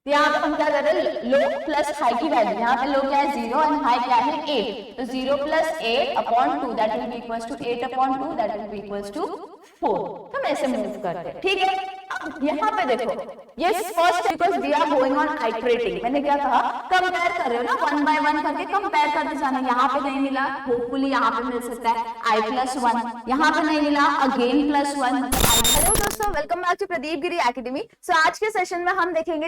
तो यहाँ पे हम क्या कर रहे हैं, लो प्लस हाई की वैल्यू, यहाँ पे लो क्या है 0 और हाई क्या है 8, तो 0 plus 8 upon 2 that will be equals to 8 upon 2 that will be equals to 4। तो हम ऐसे मूव करते हैं, ठीक है। अब यहाँ पे देखो ये first because we are going on iterating, मैंने क्या कहा कंपेयर कर रहे हो ना, 1 बाय 1 करके कंपेयर करते जाना। यहाँ पे नहीं मिला, होपफुली यहाँ पे मिल सकता है i+1, यहाँ पे नहीं मिला अगेन +1 मतलब i। हेलो दोस्तों, welcome back to Pradeep Giri academy. So आज के सेशन में हम देखेंगे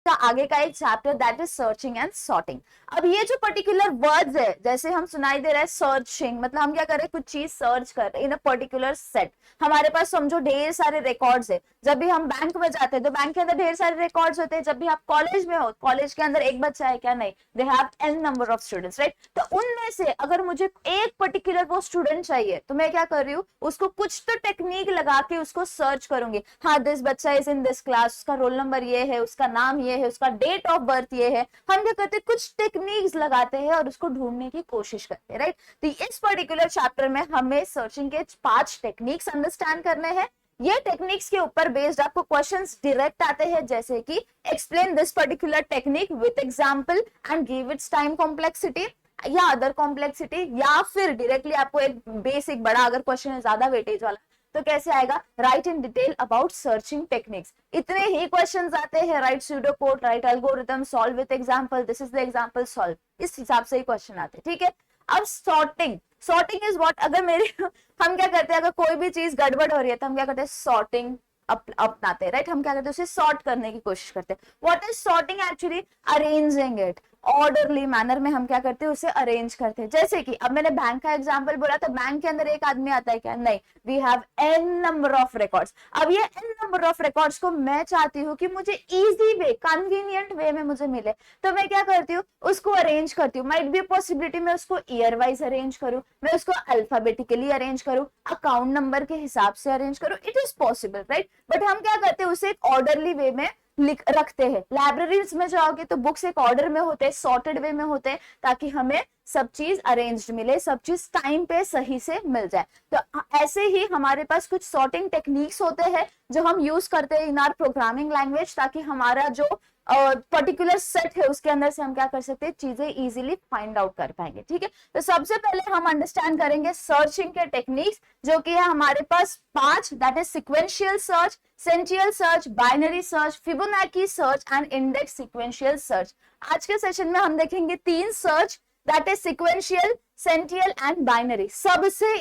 आगे का एक chapter that is searching and sorting. अब ये जो पर्टिकुलर वर्ड्स है, जैसे हम सुनाई दे रहा है सर्चिंग, मतलब हम क्या कर रहे हैं, कुछ चीज सर्च कर रहे हैं इन अ पर्टिकुलर सेट। हमारे पास समझो ढेर सारे रिकॉर्ड्स है। जब भी हम बैंक में जाते हैं तो बैंक के अंदर ढेर सारे रिकॉर्ड्स होते हैं। जब भी आप कॉलेज में हो, कॉलेज के अंदर एक बच्चा है क्या, नहीं, they have n number of students, right. तो उनमें से अगर मुझे एक पर्टिकुलर वो स्टूडेंट चाहिए तो मैं क्या कर रही हूँ, उसको कुछ तो टेक्निक लगा के उसको सर्च करूंगी। हाँ, दिस बच्चा इज इन दिस क्लास, उसका रोल नंबर ये है, उसका नाम ये है, उसका डेट ऑफ बर्थ ये है। हम क्या करते हैं, कुछ टेक्निक्स लगाते हैं और उसको ढूंढने की कोशिश करते हैं, राइट। तो इस पर्टिकुलर चैप्टर में हमें सर्चिंग के 5 टेक्निक्स अंडरस्टैंड करने हैं। ये टेक्निक्स के ऊपर बेस्ड आपको क्वेश्चंस डायरेक्ट आते हैं, जैसे कि explain this particular technique with example and give its time complexity या अदर कॉम्प्लेक्सिटी, या फिर डायरेक्टली आपको एक बेसिक बड़ा अगर क्वेश्चन है ज्यादा वेटेज वाला तो कैसे आएगा, right in detail about searching techniques. इतने ही क्वेश्चंस आते हैं, right pseudo code, right algorithm, solve with example, this is the example, solve, इस हिसाब से ही क्वेश्चन आते हैं, ठीक है। अब सॉर्टिंग, सॉर्टिंग इज व्हाट, अगर मेरे हम क्या करते हैं, अगर कोई भी चीज गड़बड़ हो रही है तो हम क्या करते हैं, सॉर्टिंग अपनाते हैं, राइट। हम क्या करते हैं, उसे सॉर्ट करने की कोशिश करते हैं। What is sorting, actually arranging it orderly manner में। हम क्या करते हैं, उसे अरेंज करते हैं। जैसे कि अब मैंने बैंक का एग्जांपल बोला, तो बैंक के अंदर एक आदमी आता है क्या, नहीं, we have n number of records. अब ये n नंबर ऑफ रिकॉर्ड्स को मैं चाहती हूँ कि मुझे इजी वे, कन्वीनियंट वे में मुझे मिले, तो मैं क्या करती हूँ, उसको अरेंज करती हूँ। माइट बी पॉसिबिलिटी मैं उसको ईयर वाइज अरेंज करूँ, मैं उसको अल्फाबेटिकली अरेंज करूँ, अकाउंट नंबर के हिसाब से अरेंज करूँ, it is possible, right. But हम क्या करते हैं, उसे एक ऑर्डरली वे में रखते हैं। लाइब्रेरीज में जाओगे तो बुक्स एक ऑर्डर में होते हैं, सॉर्टेड वे में होते हैं, ताकि हमें सब चीज अरेंज्ड मिले, सब चीज टाइम पे सही से मिल जाए। तो ऐसे ही हमारे पास कुछ सॉर्टिंग टेक्निक्स होते हैं जो हम यूज करते हैं इन आवर प्रोग्रामिंग लैंग्वेज, ताकि हमारा जो पर्टिकुलर सेट है उसके अंदर से हम क्या कर सकते हैं, चीजें इजीली फाइंड आउट कर पाएंगे, ठीक है। तो सबसे पहले हम अंडरस्टैंड करेंगे सर्चिंग के टेक्निक्स, जो कि है हमारे पास 5, that is sequential search, sentinel search, binary search, Fibonacci search and index sequential search. आज के सेशन में हम देखेंगे 3 search, that is sequential, sentinel and binary. सबसे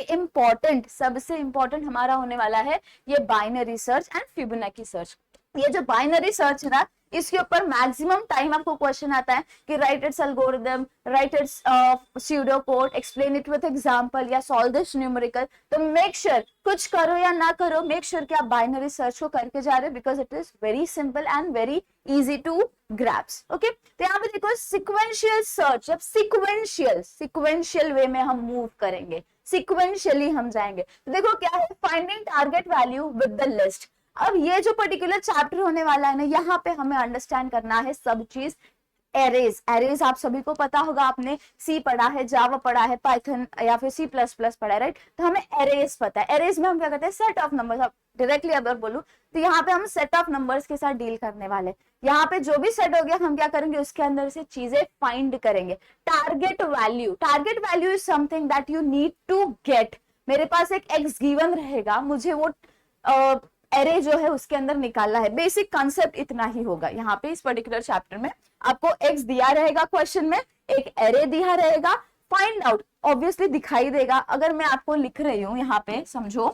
इंपॉर्टेंट हमारा होने वाला है ये binary search and Fibonacci search. ये जो बाइनरी सर्च है ना, इसके ऊपर मैक्सिमम टाइम आपको क्वेश्चन आता है कि right it's algorithm, right it's pseudo code, explain it with example या सॉल्व दिस न्यूमेरिकल। तो मेक श्योर, कुछ करो या ना करो, मेक श्योर कि आप बाइनरी सर्च को करके जा रहे हो, because it is very simple and very easy to grasp, okay. तो यहाँ पे देखो सिक्वेंशियल सर्च, जब सिक्वेंशियल वे में हम मूव करेंगे, सिक्वेंशियली हम जाएंगे, तो देखो क्या है, finding target value with the list. अब ये जो पर्टिकुलर चैप्टर होने वाला है ना, यहाँ पे हमें अंडरस्टैंड करना है सब चीज। एरेज आप सभी को पता होगा, आपने सी पढ़ा है, जावा पढ़ा है, पाइथन या फिर C++ पढ़ा है, राइट। तो हमें एरेज पता है। एरेज में हम क्या करते हैं, सेट ऑफ नंबर्स। अब डायरेक्टली अगर बोलूं तो यहाँ पे हम सेट ऑफ नंबर्स के साथ डील करने वाले। यहाँ पे जो भी सेट हो गया हम क्या करेंगे, उसके अंदर से चीजें फाइंड करेंगे। Target value is something that you need to get. मेरे पास एक एक्स गिवन रहेगा, मुझे वो एरे जो है उसके अंदर निकालना है। बेसिक कॉन्सेप्ट इतना ही होगा। यहाँ पे इस पर्टिकुलर चैप्टर में आपको एक्स दिया रहेगा, क्वेश्चन में एक एरे दिया रहेगा, फाइंड आउट ऑब्वियसली दिखाई देगा। अगर मैं आपको लिख रही हूँ यहाँ पे, समझो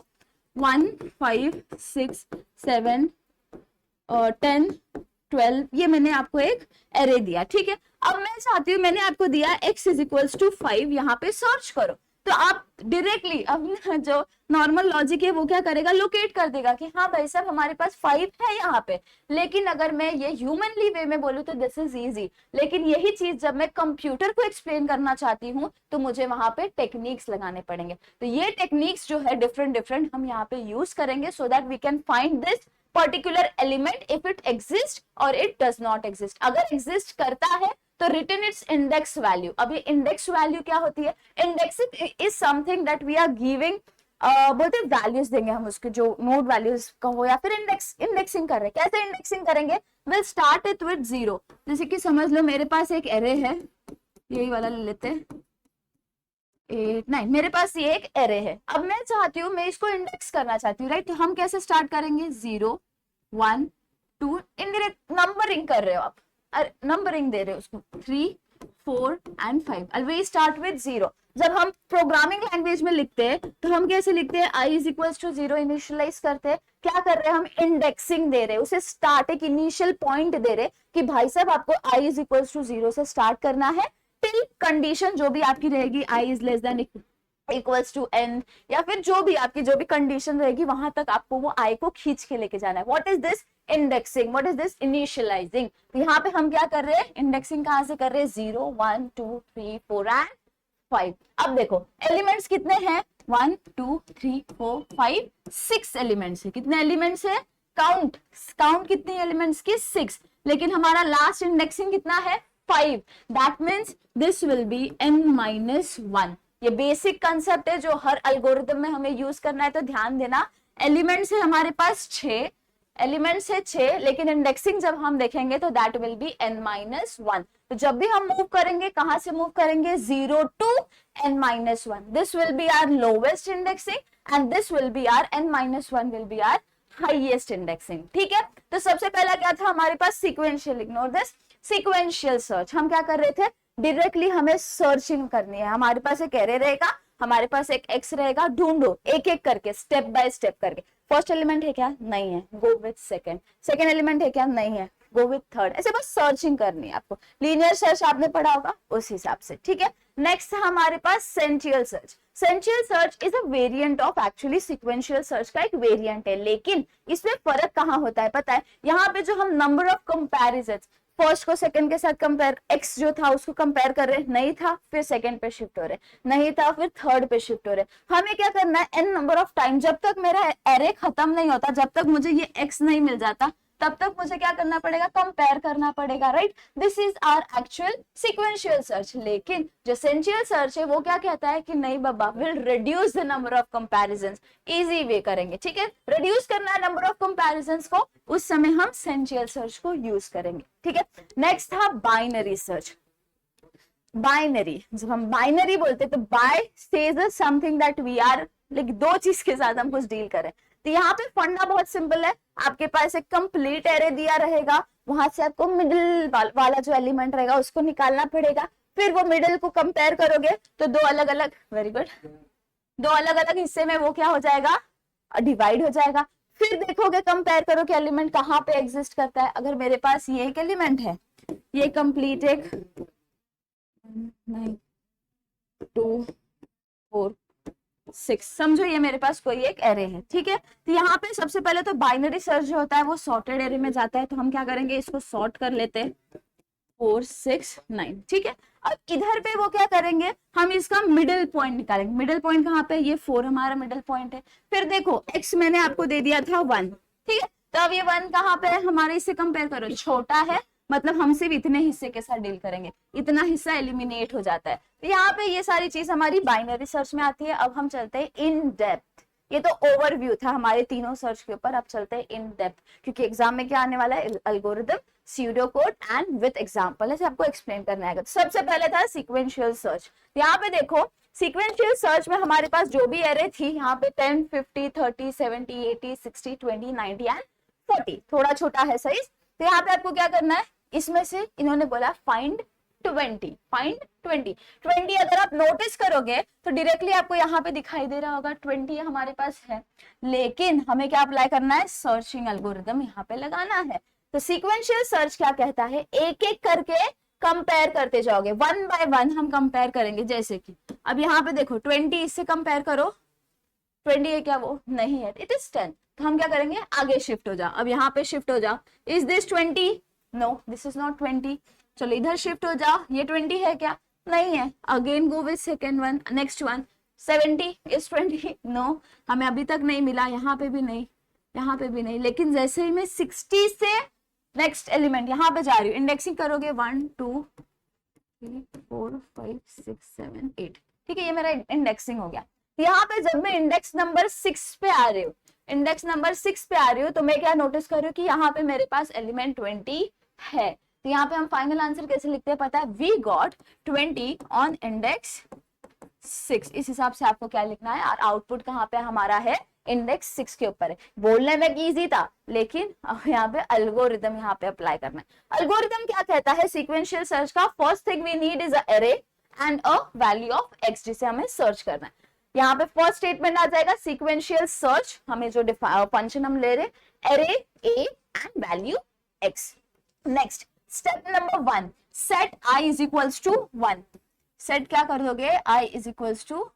1 5 6 7 10 12, ये मैंने आपको एक एरे दिया, ठीक है। अब मैं चाहती हूँ, मैंने आपको दिया x इज इक्वल्स टू 5, यहाँ पे सर्च करो। तो आप डायरेक्टली अब जो नॉर्मल लॉजिक है वो क्या करेगा, लोकेट कर देगा कि हाँ भाई साहब हमारे पास 5 है यहाँ पे। लेकिन अगर मैं ये ह्यूमनली वे में बोलूँ तो दिस इज इजी। लेकिन यही चीज जब मैं कंप्यूटर को एक्सप्लेन करना चाहती हूँ तो मुझे वहां पे टेक्निक्स लगाने पड़ेंगे। तो ये टेक्निक्स जो है डिफरेंट हम यहाँ पे यूज करेंगे, so that we can find this particular element if it exist और इट डज नॉट एग्जिस्ट। अगर एग्जिस्ट करता है तो रिटर्न इट्स इंडेक्स वैल्यू। अब ये इंडेक्स वैल्यू क्या होती है, index is something that we are giving, बोलते वैल्यूज देंगे हम उसके, जो नोड वैल्यूज कहो या फिर इंडेक्सिंग कर रहे हैं। कैसे इंडेक्सिंग करेंगे, विल स्टार्ट इट विद 0। जैसे कि समझ लो मेरे पास एक एरे है, यही वाला ले लेते हैं, 8 9, मेरे पास ये एक एरे है। अब मैं चाहती हूँ, मैं इसको इंडेक्स करना चाहती हूँ, राइट। तो हम कैसे स्टार्ट करेंगे, 0 1 2, इनडायरेक्ट नंबरिंग कर रहे हो आप, नंबरिंग दे रहे हो उसको, 3 4 एंड 5। Always start with 0। जब हम प्रोग्रामिंग लैंग्वेज में लिखते हैं तो हम कैसे लिखते हैं, i is equal to 0 initialize करते हैं। क्या कर रहे हैं, हम इंडेक्सिंग दे रहे हैं, उसे स्टार्ट एक इनिशियल पॉइंट दे रहे कि भाई साहब आपको i इज इक्वल टू 0 से स्टार्ट करना है टिल कंडीशन जो भी आपकी रहेगी, i is less than equals to n, या फिर जो भी आपकी जो भी कंडीशन रहेगी वहां तक आपको वो i को खींच के लेके जाना है। What is this indexing, what is this initialising. तो यहाँ पे हम क्या कर रहे हैं, इंडेक्सिंग कहां से कर रहे हैं, 0 1 2 3 4 एंड 5। अब देखो एलिमेंट्स कितने हैं, 1 2 3 4 5 6 एलिमेंट्स है। कितने एलिमेंट्स है, काउंट कितने एलिमेंट्स की, 6। लेकिन हमारा लास्ट इंडेक्सिंग कितना है, 5। That means this will B n-1। ये बेसिक कंसेप्ट है जो हर एल्गोरिथम में हमें यूज करना है। तो ध्यान देना, एलिमेंट्स है हमारे पास 6, एलिमेंट्स है 6, लेकिन इंडेक्सिंग जब हम देखेंगे तो दैट विल बी n-1। तो जब भी हम मूव करेंगे, कहां से मूव करेंगे, 0 to n-1। This will be our lowest indexing and this will be our n-1 will be our highest indexing. ठीक है, तो सबसे पहला क्या था हमारे पास, sequential, ignore this, sequential search. हम क्या कर रहे थे, डायरेक्टली हमें सर्चिंग करनी है। हमारे पास एक एरे रहेगा, हमारे पास एक एक्स रहेगा, ढूंढो एक एक करके, स्टेप बाय स्टेप करके। फर्स्ट एलिमेंट है क्या, नहीं है, go with second. Second element है क्या, नहीं है, गो विथ थर्ड। ऐसे बस सर्चिंग करनी है आपको, लीनियर सर्च आपने पढ़ा होगा उस हिसाब से। ठीक है, नेक्स्ट है हमारे पास sentinel search. Sentinel search is a variant of actually sequential search का एक वेरिएंट है, लेकिन इसमें फर्क कहाँ होता है पता है, यहाँ पे जो हम नंबर ऑफ कंपैरिजन, फर्स्ट को सेकंड के साथ कंपेयर, एक्स जो था उसको कंपेयर कर रहे, नहीं था, फिर सेकंड पे शिफ्ट हो रहे, नहीं था, फिर थर्ड पे शिफ्ट हो रहे। हमें क्या करना है, एन नंबर ऑफ टाइम, जब तक मेरा एरे खत्म नहीं होता, जब तक मुझे ये एक्स नहीं मिल जाता, तब तक मुझे क्या करना पड़ेगा, कंपेयर करना पड़ेगा, right. This is our actual sequential search. लेकिन जो सेंटियल सर्च है वो क्या कहता है कि नहीं बाबा, will reduce the number of comparisons, easy way करेंगे। ठीक है, रिड्यूस करना है नंबर ऑफ कंपैरिजंस को, उस समय हम सेंटियल सर्च को यूज करेंगे। ठीक है, नेक्स्ट था बाइनरी सर्च। बाइनरी, जब हम बाइनरी बोलते हैं तो by says something that we are, like दो चीज के साथ हम कुछ डील करें। तो यहाँ पे फंडा बहुत सिंपल है, आपके पास एक कंप्लीट एरे दिया रहेगा, वहां से आपको मिडिल वाला जो एलिमेंट रहेगा उसको निकालना पड़ेगा, फिर वो मिडिल को कंपेयर करोगे तो दो अलग अलग, वेरी गुड, दो अलग अलग हिस्से में वो क्या हो जाएगा, डिवाइड हो जाएगा। फिर देखोगे, कंपेयर करो कि एलिमेंट कहाँ पे एग्जिस्ट करता है। अगर मेरे पास ये एक एलिमेंट है, ये कंप्लीट एक 9 2 4 6, समझो ये मेरे पास कोई एक एरे है। ठीक है, तो यहाँ पे सबसे पहले तो बाइनरी सर्च जो होता है वो सॉर्टेड एरे में जाता है। तो हम क्या करेंगे, इसको सॉर्ट कर लेते हैं, 4 6 9। ठीक है, अब इधर पे वो क्या करेंगे, हम इसका मिडिल पॉइंट निकालेंगे। मिडिल पॉइंट कहाँ पे, ये 4 हमारा मिडिल पॉइंट है। फिर देखो x मैंने आपको दे दिया था 1, ठीक है, तो अब ये 1 कहाँ पे है हमारे, इससे कंपेयर करो, छोटा है, मतलब हम सिर्फ इतने हिस्से के साथ डील करेंगे, इतना हिस्सा एलिमिनेट हो जाता है। तो यहाँ पे ये सारी चीज हमारी बाइनरी सर्च में आती है। अब हम चलते हैं इन डेप्थ। ये तो ओवरव्यू था हमारे तीनों सर्च के ऊपर, अब चलते हैं इन डेप्थ, क्योंकि एग्जाम में क्या आने वाला है, algorithm, pseudo code and with example, ऐसे आपको एक्सप्लेन करना है। सबसे पहले था सीक्वेंशियल सर्च। यहाँ पे देखो, सीक्वेंशियल सर्च में हमारे पास जो भी एरे थी, यहाँ पे 10 50 30 70 80 60 20 90 एंड 40, थोड़ा छोटा है साइज। तो यहाँ पे आपको क्या करना है, इसमें से इन्होंने बोला फाइंड 20, फाइंड 20 अगर आप नोटिस करोगे तो डायरेक्टली आपको यहाँ पे दिखाई दे रहा होगा 20 हमारे पास है, लेकिन हमें क्या अप्लाई करना है, सर्चिंग एल्गोरिथम यहाँ पे लगाना है। तो सीक्वेंशियल सर्च क्या कहता है, एक एक करके कंपेयर करते जाओगे, 1 by 1 हम कंपेयर करेंगे। जैसे कि अब यहाँ पे देखो 20 इससे कंपेयर करो, 20 है क्या, वो नहीं है, इट इज 10। तो हम क्या करेंगे, आगे शिफ्ट हो जाओ, अब यहाँ पे शिफ्ट हो जाओ, is this 20, no this is not 20, चलो इधर शिफ्ट हो जाओ, ये 20 है क्या, नहीं है, again go with second one, next one, 70 is 20, no, हमें अभी तक नहीं मिला, यहाँ पे भी नहीं, यहाँ पे भी नहीं। लेकिन जैसे ही मैं 60 से नेक्स्ट एलिमेंट यहाँ पे जा रही हूँ, इंडेक्सिंग करोगे 1 2 3 4 5 6 7 8, ठीक है, ये मेरा इंडेक्सिंग हो गया। यहाँ पे जब मैं इंडेक्स नंबर 6 पे आ रही हूँ इंडेक्स नंबर 6 पे आ रही हूँ तो मैं क्या नोटिस कर रही हूँ कि यहाँ पे मेरे पास एलिमेंट 20 है। तो यहाँ पे हम फाइनल आंसर कैसे लिखते हैं पता है, वी गॉट 20 ऑन इंडेक्स 6। इस हिसाब से आपको क्या लिखना है, और आउटपुट कहाँ पे हमारा है, इंडेक्स 6 के ऊपर है। बोलने में इजी था लेकिन यहाँ पे अल्गोरिदम यहाँ पे अप्लाई करना है। अल्गोरिदम क्या कहता है, सीक्वेंशियल सर्च का first thing we need is a array and a value of X, जिसे हमें सर्च करना है। यहाँ पे फर्स्ट स्टेटमेंट आ जाएगा सीक्वेंशियल सर्च, हमें जो फंक्शन हम ले रहे array A and value X. Next step number 1, set I is equals to 1। Set क्या कर दोगे, आई इज इक्वल्स टू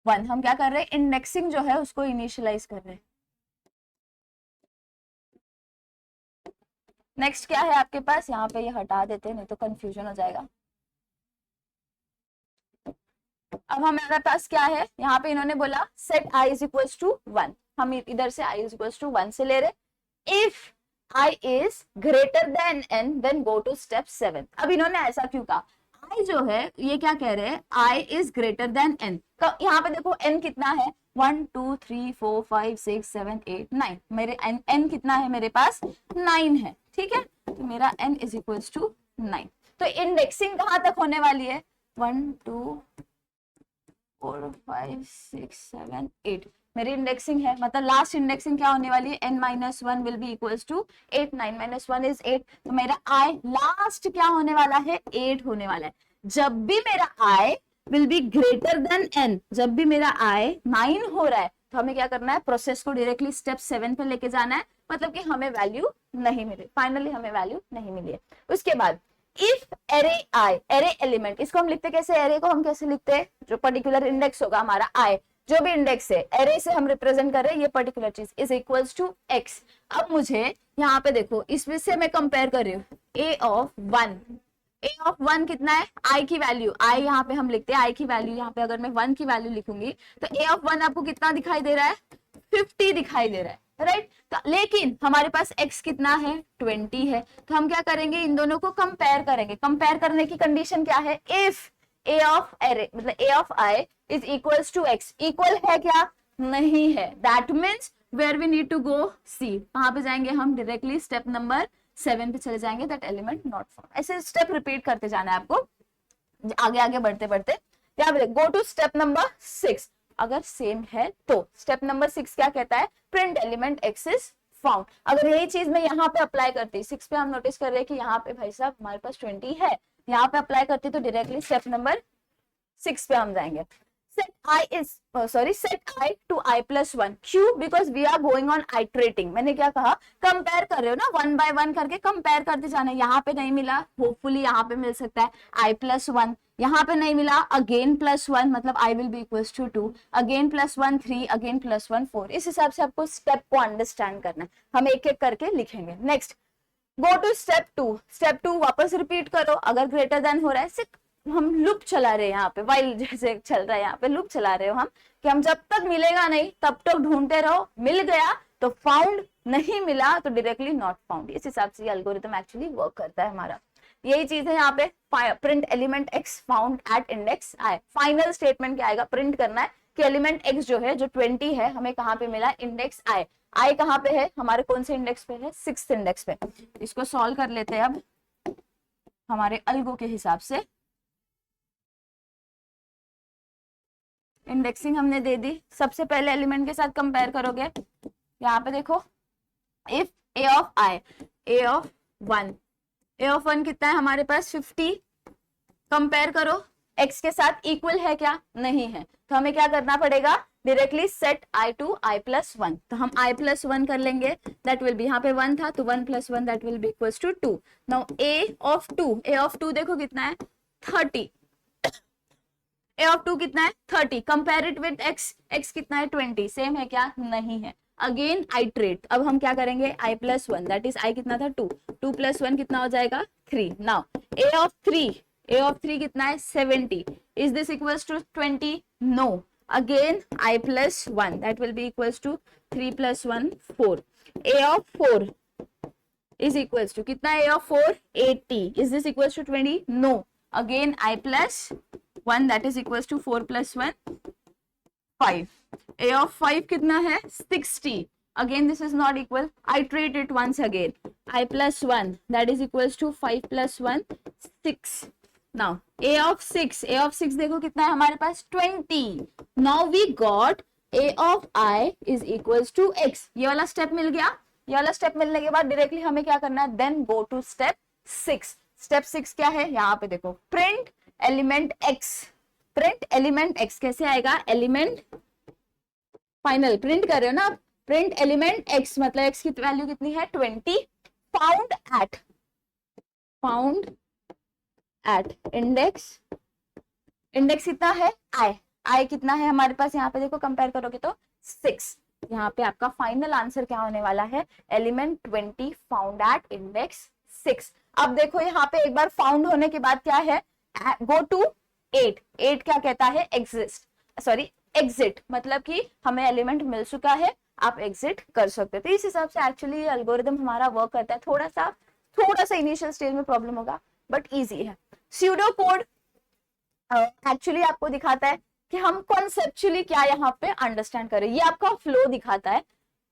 1। हम क्या कर रहे हैं, इंडेक्सिंग जो है उसको इनिशियलाइज कर रहे हैं। नेक्स्ट क्या है आपके पास, यहाँ पे ये हटा देते हैं नहीं तो कंफ्यूजन हो जाएगा। अब हमारे पास क्या है, यहाँ पे इन्होंने बोला set I is equals to 1, हम इधर से आई इज इक्वल्स टू 1 से ले रहे। If i is greater than n then go to step 7। अब इन्होंने ऐसा क्यों कहा, आई जो है ये क्या कह रहे हैं, आई इज ग्रेटर देन एन। तो यहाँ पे देखो एन कितना है, 1 2 3 4 5 6 7 8 9, मेरे एन कितना है मेरे पास 9 है, ठीक है। तो मेरा एन इज इक्वल्स टू 9। तो इंडेक्सिंग कहाँ तक होने वाली है, 1 2 4 5 6 7 8 मेरी इंडेक्सिंग है, मतलब लास्ट इंडेक्सिंग क्या होने वाली है, n minus 1 will be equals to 8, 9 minus 1 is 8। तो मेरा i लास्ट क्या होने वाला है, 8 होने वाला है। जब भी मेरा i will be greater than n, जब भी मेरा i 9 हो रहा है तो हमें क्या करना है, प्रोसेस को डायरेक्टली स्टेप 7 पे लेके जाना है, मतलब कि हमें वैल्यू नहीं मिली, फाइनली हमें वैल्यू नहीं मिली है। उसके बाद if array I, array element, इसको हम लिखते कैसे, एरे को हम कैसे लिखते हैं, जो पर्टिकुलर इंडेक्स होगा हमारा आई, जो भी इंडेक्स है एरे से हम रिप्रेजेंट कर रहे हैं ये पर्टिकुलर चीज, इज इक्वल्स टू एक्स। अब मुझे यहाँ पे देखो इसमें से मैं कंपेयर कर रही हूँ ए ऑफ 1, ए ऑफ 1 कितना है, आई की वैल्यू, आई यहाँ पे हम लिखते हैं आई की वैल्यू, यहाँ पे अगर मैं 1 की वैल्यू लिखूंगी तो ए ऑफ 1 आपको कितना दिखाई दे रहा है, 50 दिखाई दे रहा है, राइट। तो लेकिन हमारे पास x कितना है, 20 है। तो हम क्या करेंगे, इन दोनों को कंपेयर करेंगे। कंपेयर करने की कंडीशन क्या है, इफ a ऑफ एरे मतलब a of i is equals to x, equal है क्या, नहीं है, that means where we need to go see, वहां पे जाएंगे हम डायरेक्टली स्टेप नंबर 7 पे चले जाएंगे, दैट एलिमेंट नॉट फाउंड। ऐसे स्टेप रिपीट करते जाना है आपको आगे आगे बढ़ते बढ़ते। यहाँ पे गो टू स्टेप नंबर 6, अगर सेम है तो स्टेप नंबर 6 क्या कहता है, print element x is found. अगर यही चीज मैं यहाँ पे अप्लाई करती, 6 पे हम नोटिस कर रहे हैं कि यहाँ पे भाई साहब हमारे पास 20 है, यहाँ पे अप्लाई करती तो डायरेक्टली स्टेप नंबर 6 पे हम जाएंगे। set I is set I to I plus 1, क्यों, because we are going on iterating। मैंने क्या कहा, कंपेयर कर रहे हो ना, 1 by 1 करके कंपेयर करते जाना। यहाँ पे नहीं मिला, होपफुली यहाँ पे मिल सकता है I plus 1, यहाँ पे नहीं मिला, अगेन प्लस 1 मतलब I will be equals to 2, again plus 1 3, again plus 1 4। इस हिसाब से आपको स्टेप को अंडरस्टैंड करना है, हम एक एक करके लिखेंगे। Next go to step 2, step 2 वापस रिपीट करो, अगर ग्रेटर देन हो रहा है, सिर्फ हम लूप चला रहे हैं यहाँ पे, वाइल जैसे चल रहा है यहाँ पे लूप चला रहे हो हम, कि हम जब तक मिलेगा नहीं तब तक ढूंढते रहो, मिल गया तो फाउंड, नहीं मिला तो डायरेक्टली नॉट फाउंड। इस हिसाब से एल्गोरिथम एक्चुअली वर्क करता है हमारा। यही चीज है यहाँ पे, print element x found at index I. Final statement क्या आएगा, प्रिंट करना है कि एलिमेंट एक्स जो है, जो 20 है, हमें कहाँ पे मिला, इंडेक्स आई। आई कहाँ पे है, हमारे कौन से इंडेक्स पे है, 6th इंडेक्स पे। इसको सॉल्व कर लेते हैं अब हमारे अल्गो के हिसाब से। इंडेक्सिंग हमने दे दी, सबसे पहले एलिमेंट के साथ कंपेयर करोगे, यहाँ पे देखो if A of I, A of 1, A of 1 कितना है हमारे पास 50, कंपेयर करो x के साथ, इक्वल है क्या, नहीं है, तो हमें क्या करना पड़ेगा, directly set i to i plus 1। तो हम i प्लस 1 कर लेंगे, दैट विल बी, यहाँ पे 1 था तो 1 plus 1 that will be equals to 2। Now a of 2, a of 2 देखो कितना है 30, a ऑफ 2 कितना है 30, compare it with x, x कितना है 20, सेम है क्या, नहीं है, अगेन आइट्रेट। अब हम क्या करेंगे, i plus 1 that is i कितना था 2, 2 प्लस 1 कितना हो जाएगा 3। Now a of 3, a of 3 कितना है 70, is this equals to 20, no, again I plus 1 that will be equals to 3 plus 1 4, a of 4 is equals to कितना, a of 4 80, is this equals to 20, no, again I plus 1 that is equals to 4 plus 1 5। a of 5 कितना है 60. Again this is not equal. Iterate it once again. I plus 1 that is equals to 5 plus 1 6. Now a of 6 देखो कितना है हमारे पास 20. Now we got a of I is equals to x. ये वाला step मिल गया. ये वाला स्टेप मिलने के बाद डायरेक्टली हमें क्या करना है, then go to step 6. Step 6 क्या है, यहाँ पे देखो print element x. Print element x कैसे आएगा, एलिमेंट फाइनल प्रिंट कर रहे हो ना, प्रिंट एलिमेंट x मतलब x की वैल्यू कितनी है 20. फाउंड एट इंडेक्स कितना है i कितना है हमारे पास, यहाँ पे देखो कंपेयर करोगे तो 6. यहाँ पे आपका फाइनल आंसर क्या होने वाला है, एलिमेंट 20 फाउंड एट इंडेक्स 6. अब देखो यहाँ पे एक बार फाउंड होने के बाद क्या है, गो टू 8. क्या कहता है, एग्जिट मतलब कि हमें एलिमेंट मिल चुका है, आप एग्जिट कर सकते हो. तो इस हिसाब से एक्चुअली ये एल्गोरिदम हमारा वर्क करता है. थोड़ा सा इनिशियल स्टेज में प्रॉब्लम होगा बट इजी है. स्यूडो कोड एक्चुअली आपको दिखाता है कि हम कॉन्सेप्चुअली क्या यहाँ पे अंडरस्टैंड करें. ये आपका फ्लो दिखाता है,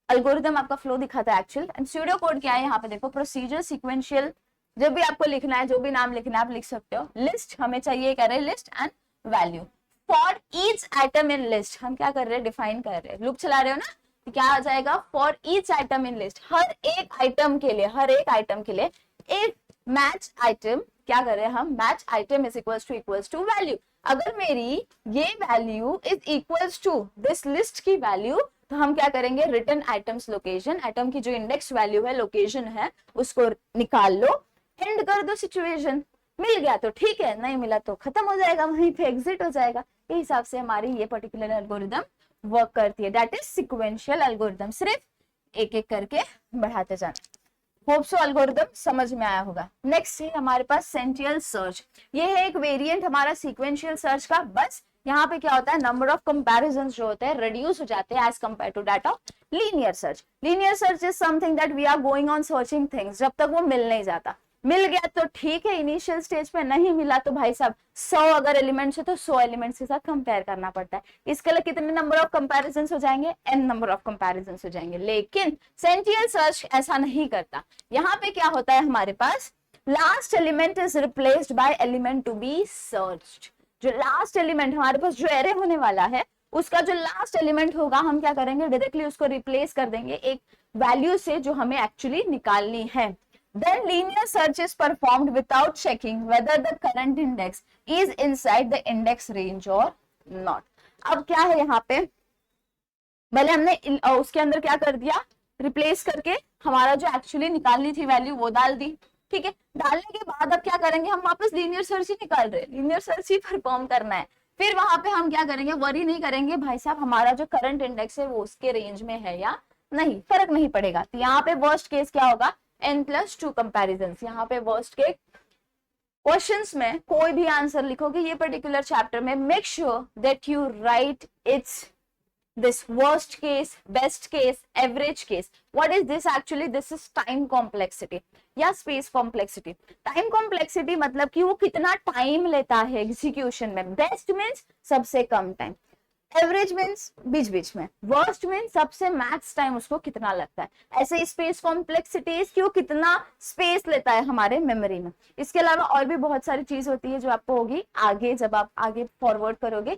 एल्गोरिदम आपका फ्लो दिखाता है एक्चुअल. एंड स्यूडो कोड क्या है, यहाँ पे देखो प्रोसीजर सीक्वेंशियल. जब भी आपको लिखना है, जो भी नाम लिखना है आप लिख सकते हो. लिस्ट हमें चाहिए कह रहे हैं list and value. For each item in list हम क्या कर रहे हैं, डिफाइन कर रहे हैं. लूप चला रहे हो ना, तो क्या आ जाएगा, for each item in list. हर एक आइटम के लिए एक मैच आइटम क्या कर रहे हैं हम, match item is equals to value. अगर मेरी ये value is equals to this list की वैल्यू, तो हम क्या करेंगे, रिटर्न आइटम्स लोकेशन. आइटम की जो इंडेक्स वैल्यू है, लोकेशन है, उसको निकाल लो, एंड कर दो सिचुएशन. मिल गया तो ठीक है, नहीं मिला तो खत्म हो जाएगा, वहीं पे एग्जिट हो जाएगा. इस हिसाब से हमारी ये पर्टिकुलर एल्गोरिदम वर्क करती है. That is sequential algorithm. सिर्फ एक एक करके बढ़ाते जाना. होप सो एल्गोरिदम समझ में आया होगा. नेक्स्ट है हमारे पास सेंटियल सर्च. ये है एक वेरिएंट हमारा सीक्वेंशियल सर्च का. बस यहाँ पे क्या होता है, नंबर ऑफ कंपैरिजंस जो होते हैं रिड्यूस हो जाते हैं as compare to that of linear search. Linear search is something that we are going on searching things जब तक वो मिल नहीं जाता. मिल गया तो ठीक है इनिशियल स्टेज पे, नहीं मिला तो भाई साहब 100 अगर एलिमेंट्स है तो 100 एलिमेंट्स के साथ कंपेयर करना पड़ता है. इसके लिए कितने नंबर ऑफ कंपैरिजंस हो जाएंगे, n नंबर ऑफ कंपैरिजंस हो जाएंगे. लेकिन सेंटियल सर्च ऐसा नहीं करता. यहाँ पे क्या होता है हमारे पास, last element is replaced by element to be searched. जो लास्ट एलिमेंट हमारे पास जो एरे होने वाला है, उसका जो लास्ट एलिमेंट होगा हम क्या करेंगे, डायरेक्टली उसको रिप्लेस कर देंगे एक वैल्यू से जो हमें एक्चुअली निकालनी है. Then linear search is performed without checking whether the current index is inside the index range or not. अब क्या है यहाँ पे, पहले हमने उसके अंदर क्या कर दिया, रिप्लेस करके हमारा जो एक्चुअली निकालनी थी वैल्यू वो डाल दी. ठीक है, डालने के बाद अब क्या करेंगे, हम वापस लीनियर सर्च ही निकाल रहे हैं, लीनियर सर्च ही परफॉर्म करना है. फिर वहां पे हम क्या करेंगे, वरी नहीं करेंगे भाई साहब हमारा जो करंट इंडेक्स है वो उसके रेंज में है या नहीं, फर्क नहीं पड़ेगा. तो यहाँ पे वर्स्ट केस क्या होगा, n+2 कंपैरिजंस. यहाँ पे वर्स्ट के क्वेश्चंस में कोई भी आंसर लिखोगे ये पर्टिकुलर चैप्टर में, make sure that you right it's this worst case, best case, average case. What is this actually? This is time complexity या space complexity. Time complexity मतलब कि वो कितना टाइम लेता है एग्जीक्यूशन में. बेस्ट मीन्स सबसे कम टाइम, एवरेज मीन्स बीच बीच में, वर्स्ट मीन्स सबसे मैक्स टाइम उसको कितना लगता है. ऐसे स्पेस कॉम्प्लेक्सिटीज कि वो कितना स्पेस लेता है हमारे मेमोरी में. इसके अलावा और भी बहुत सारी चीज होती है जो आपको होगी आगे जब आप आगे फॉरवर्ड करोगे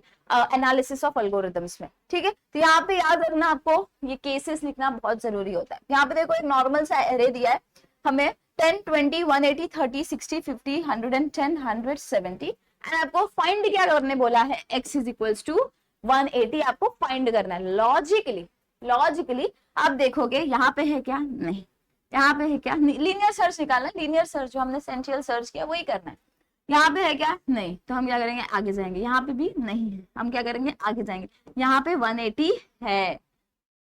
एनालिसिस ऑफ एल्गोरिथम्स में. ठीक है, तो यहाँ पे याद रखना आपको ये केसेस लिखना बहुत जरूरी होता है. यहाँ पे देखो एक नॉर्मल सा एरे दिया है हमें 10, 20, 180, 30, 60, 50, 110, 170 एंड आपको फाइंड क्या करने बोला है, x इज इक्वल्स टू 180 आपको फाइंड करना है. लॉजिकली आप देखोगे यहाँ पे है क्या, नहीं, यहाँ पे है क्या, लीनियर सर्च निकालना. लीनियर सर्च जो हमने सेंटियल सर्च किया वही करना है. यहाँ पे है क्या, नहीं, तो हम क्या करेंगे, आगे जाएंगे. यहाँ पे भी नहीं है, हम क्या करेंगे, आगे जाएंगे. यहाँ पे 180 है,